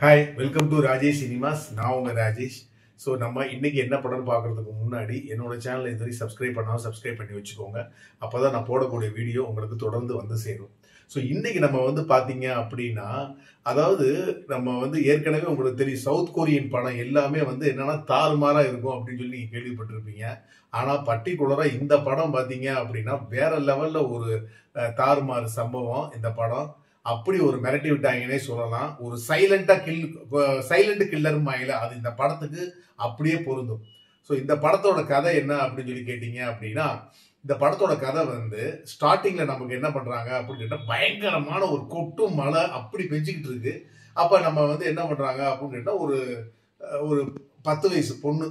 Hi welcome to Rajesh cinemas. நான் உங்க Rajesh. So நம்ம இன்னைக்கு என்ன படம்னு பார்க்கறதுக்கு முன்னாடி என்னோட சேனலை இதுவரை சப்ஸ்கிரைப் பண்ணாலும் சப்ஸ்கிரைப் பண்ணி வச்சுக்கோங்க. அப்போதான் நான் போடக்கூடிய வீடியோ உங்களுக்கு தொடர்ந்து வந்து சேரும். ஸோ இன்னைக்கு நம்ம வந்து பார்த்தீங்க அப்படின்னா, அதாவது நம்ம வந்து ஏற்கனவே உங்களுக்கு தெரியும், சவுத் கொரியன் படம் எல்லாமே வந்து என்னன்னா தாறுமாறா இருக்கும் அப்படின்னு சொல்லி நீங்க கேள்விப்பட்டிருப்பீங்க. ஆனா பர்டிகுலரா இந்த படம் பார்த்தீங்க அப்படின்னா வேற லெவல்ல ஒரு தாறுமாறு சம்பவம் இந்த படம். அப்படி ஒரு மிரட்டி விட்டாங்கன்னே சொல்லலாம். ஒரு சைலண்ட் கில்லர் மாயில அது இந்த படத்துக்கு அப்படியே பொருந்தும். ஸோ இந்த படத்தோட கதை என்ன அப்படின்னு சொல்லி கேட்டீங்க அப்படின்னா, இந்த படத்தோட கதை வந்து ஸ்டார்டிங்ல நமக்கு என்ன பண்றாங்க அப்படின்னு கேட்டா, பயங்கரமான ஒரு கொட்டும் மழை அப்படி பெஞ்சுக்கிட்டு இருக்கு. அப்ப நம்ம வந்து என்ன பண்றாங்க அப்படின்னு கேட்டா, ஒரு ஒரு 10 வயசு பொண்ணு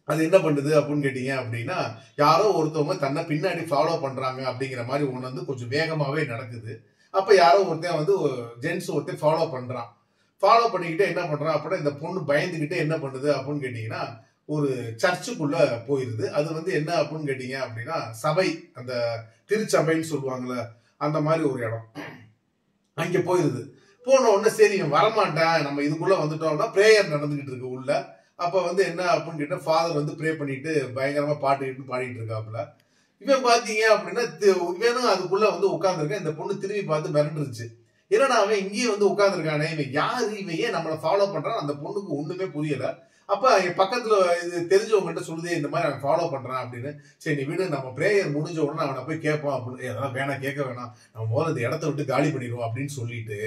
அது என்ன பண்ணுது அப்படின்னு கேட்டீங்க அப்படின்னா, யாரோ ஒருத்தவங்க தன்னை பின்னாடி ஃபாலோ பண்றாங்க அப்படிங்கிற மாதிரி ஒண்ணு வந்து கொஞ்சம் வேகமாவே நடக்குது. அப்ப யாரோ ஒருத்தன் வந்து ஜென்ஸ் ஒருத்தன் ஃபாலோ பண்றான். ஃபாலோ பண்ணிக்கிட்டே என்ன பண்றான் அப்படின்னா, இந்த பொண்ணு பயந்துகிட்டே என்ன பண்ணுது அப்படின்னு கேட்டீங்கன்னா, ஒரு சர்ச்சுக்குள்ள போயிருது. அது வந்து என்ன அப்படின்னு கேட்டீங்க அப்படின்னா, சபை, அந்த திருச்சபைன்னு சொல்லுவாங்கல்ல, அந்த மாதிரி ஒரு இடம். அங்க போயிருது. போன உடனே சரி இவன் வரமாட்டான், நம்ம இதுக்குள்ள வந்துட்டோம்னா பிரேயர் நடந்துகிட்டு இருக்கு உள்ள. அப்ப வந்து என்ன அப்படின்னு கேட்டா, ஃபாதர் வந்து ப்ரே பண்ணிட்டு பயங்கரமா பாடிட்டு இருக்காப்புல. இவன் பாத்தீங்க அப்படின்னா இவனும் அதுக்குள்ள வந்து உட்கார்ந்துருக்கான். இந்த பொண்ணு திரும்பி பார்த்து மிரண்டுருச்சு. என்னடா அவன் இங்கேயே வந்து உட்கார்ந்துருக்கானே, இவன் யாரு, இவன் ஏன் நம்மளை ஃபாலோ பண்றான்? அந்த பொண்ணுக்கு ஒண்ணுமே புரியல. அப்ப என் பக்கத்துல இது தெரிஞ்சவங்ககிட்ட சொல்லுதே, இந்த மாதிரி அவன் ஃபாலோ பண்றான் அப்படின்னு. சரி நீ விடு, நம்ம பிரேயர் முடிஞ்ச உடனே அவனை போய் கேட்போம் அப்படின்னு. அதெல்லாம் வேணாம், கேட்க வேணாம், நம்ம முதல்ல இந்த இடத்த விட்டு காலி பண்ணிடுவோம் அப்படின்னு சொல்லிட்டு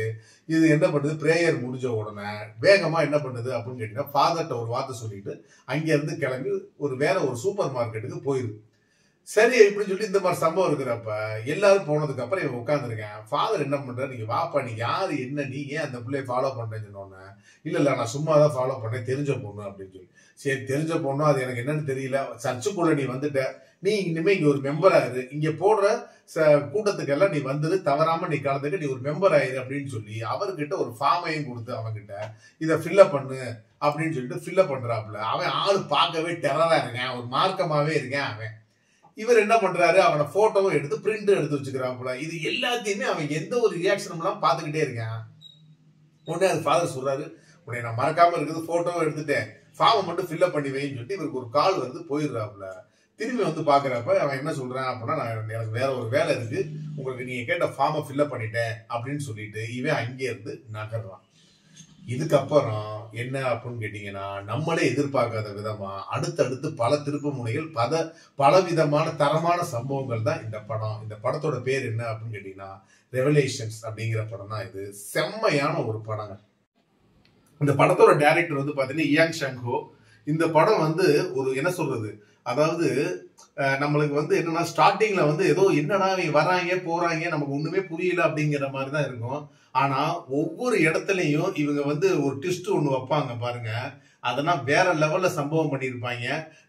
இது என்ன பண்ணுது, பிரேயர் முடிஞ்ச உடனே வேகமா என்ன பண்ணுது அப்படின்னு கேட்டீங்கன்னா, ஃபாதர்ட்ட ஒரு வார்த்தை சொல்லிட்டு அங்க இருந்து கிளம்பி வேற ஒரு சூப்பர் மார்க்கெட்டுக்கு போயிருது. சரி இப்படின்னு சொல்லி இந்த மாதிரி சம்பவம் இருக்கிறப்ப எல்லாரும் போனதுக்கு அப்புறம் இவன் உட்காந்துருக்கேன். ஃபாதர் என்ன பண்ற, நீங்க வாப்பா, நீ யாரு, என்ன, நீ ஏன் அந்த பிள்ளைய ஃபாலோ பண்றேன்னு சொன்னோன்னே, இல்ல நான் சும்மா தான் ஃபாலோ பண்ணேன், தெரிஞ்ச பொண்ணு அப்படின்னு சொல்லி. சரி தெரிஞ்ச பொண்ணு, அது எனக்கு என்னன்னு தெரியல, சர்ச்சுக்குள்ள நீ வந்துட்ட, நீ இனிமே இங்க ஒரு மெம்பர் ஆயிரு, இங்க போடுற கூட்டத்துக்கெல்லாம் நீ வந்துரு, தவறாம நீ கலந்துக்க, நீ ஒரு மெம்பர் ஆயிரு அப்படின்னு சொல்லி அவர்கிட்ட ஒரு ஃபார்மையும் கொடுத்து அவன்கிட்ட இதை ஃபில்அப் பண்ணு அப்படின்னு சொல்லிட்டு ஃபில்அப் பண்றாப்புல. அவன் ஆளு பார்க்கவே டெரரா இருக்கேன், ஒரு மார்க்கமாவே இருக்கேன் அவன். இவர் என்ன பண்றாரு, அவனை போட்டோவும் எடுத்து பிரிண்ட் எடுத்து வச்சுக்கிறாப்புல. இது எல்லாத்தையுமே அவன் எந்த ஒரு ரியாக்ஷனும் எல்லாம் பார்த்துக்கிட்டே இருக்கான். உடனே அது ஃபாதர் சொல்றாரு, உடனே நான் மறக்காம இருக்குது, போட்டோவும் எடுத்துட்டேன், ஃபார்மை மட்டும் ஃபில்அப் பண்ணி வைன்னு சொல்லிட்டு இவருக்கு ஒரு கால் வந்து போயிடுறாப்புல. திரும்பி வந்து பாக்குறப்ப அவன் என்ன சொல்றான் அப்படின்னா, எனக்கு வேற ஒரு வேலை இருக்கு, உங்களுக்கு நீங்க கேட்ட ஃபார்மை ஃபில்அப் பண்ணிட்டேன் அப்படின்னு சொல்லிட்டு இவன் அங்கே இருந்து நகர்றான். இதுக்கப்புறம் என்ன அப்படின்னு கேட்டீங்கன்னா, நம்மளே எதிர்பார்க்காத விதமா அடுத்தடுத்து பல திருப்பு முனைகள், பல விதமான தரமான சம்பவங்கள் தான் இந்த படம். இந்த படத்தோட பேர் என்ன அப்படின்னு கேட்டீங்கன்னா, ரெவலேஷன்ஸ் அப்படிங்கிற படம் தான் இது. செம்மையான ஒரு படங்க. இந்த படத்தோட டைரக்டர் வந்து பாத்தீங்கன்னா இயாங் ஷங்ஹோ. இந்த படம் வந்து ஒரு என்ன சொல்றது, அதாவது நம்மளுக்கு வந்து என்னன்னா, ஸ்டார்டிங்ல வந்து ஏதோ என்னடா இவங்க வராங்க போறாங்க நமக்கு ஒண்ணுமே புரியல அப்படிங்கிற மாதிரி தான் இருக்கும். ஆனா ஒவ்வொரு இடத்துலயும் இவங்க வந்து ஒரு ட்விஸ்ட் ஒண்ணு வைப்பாங்க பாருங்க, அதெல்லாம் வேற லெவல்ல சம்பவம் பண்ணியிருப்பாங்க.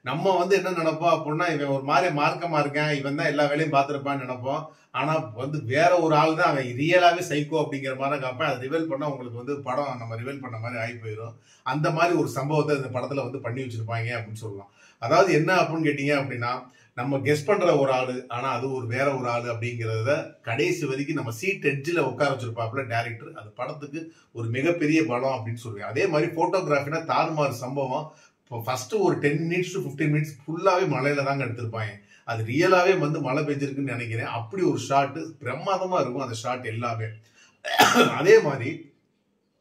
நம்ம வந்து என்ன நினைப்போம் அப்படின்னா, இவன் ஒரு மாதிரி மார்க்கமா இருக்கான், இவன் தான் எல்லா வேலையும் பார்த்திருப்பான்னு நினைப்போம். ஆனா வந்து வேற ஒரு ஆள் தான் அவன், ரியலாவே சைக்கோ அப்படிங்கிற மாதிரி காப்பேன். அதை ரிவீல் பண்ணா உங்களுக்கு வந்து படம் நம்ம ரிவீல் பண்ண மாதிரி ஆகி போயிடும். அந்த மாதிரி ஒரு சம்பவத்தை இந்த படத்துல வந்து பண்ணி வச்சிருப்பாங்க அப்படின்னு சொல்லலாம். அதாவது என்ன அப்படின்னு கேட்டீங்க அப்படின்னா, நம்ம கெஸ் பண்ற ஒரு ஆளு, ஆனா அது வேற ஒரு ஆளு அப்படிங்கறத கடைசி வரைக்கும் நம்ம சீட் எட்ஜில் உட்கார வச்சிருப்பாப்புல டைரக்டர். அது படத்துக்கு ஒரு மிகப்பெரிய பலம் அப்படின்னு சொல்லுவேன். அதே மாதிரி போட்டோகிராஃபினா தாறுமாறு சம்பவம். ஃபர்ஸ்ட் ஒரு 10 மினிட்ஸ் டு 15 மினிட்ஸ் ஃபுல்லாவே மழையில தாங்க எடுத்திருப்பாங்க. அது ரியலாவே வந்து மழை பெஞ்சிருக்குன்னு நினைக்கிறேன். அப்படி ஒரு ஷாட் பிரமாதமா இருக்கும் அந்த ஷாட் எல்லாமே. அதே மாதிரி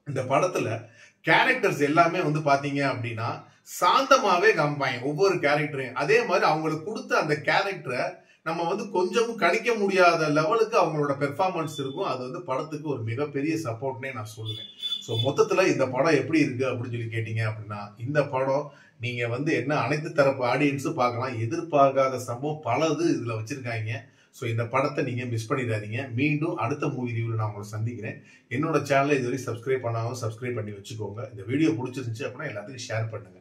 இந்த படத்துல கேரக்டர்ஸ் எல்லாமே வந்து பாத்தீங்க அப்படின்னா சாந்தமாவே காமிப்பாங்க ஒவ்வொரு கேரக்டரையும். அதே மாதிரி அவங்களுக்கு கொடுத்த அந்த கேரக்டரை நம்ம வந்து கொஞ்சமும் கணிக்க முடியாத லெவலுக்கு அவங்களோட பெர்ஃபார்மன்ஸ் இருக்கும். அது வந்து படத்துக்கு ஒரு மிகப்பெரிய சப்போர்ட்னே நான் சொல்லுவேன். ஸோ மொத்தத்துல இந்த படம் எப்படி இருக்கு அப்படின்னு சொல்லி கேட்டீங்க அப்படின்னா, இந்த படம் நீங்க வந்து என்ன அனைத்து தரப்பு ஆடியன்ஸும் பார்க்கலாம். எதிர்பார்க்காத சம்பவம் பலது இதுல வச்சிருக்காங்க. ஸோ இந்த படத்தை நீங்க மிஸ் பண்ணிடாதீங்க. மீண்டும் அடுத்த மூவி ரிவ்யூல நான் உங்களை சந்திக்கிறேன். என்னோட சேனலை இதுவரை சப்ஸ்கிரைப் பண்ணாலும் சப்ஸ்கிரைப் பண்ணி வச்சுக்கோங்க. இந்த வீடியோ பிடிச்சிருந்துச்சு அப்படின்னா எல்லாத்துக்கும் ஷேர் பண்ணுங்க.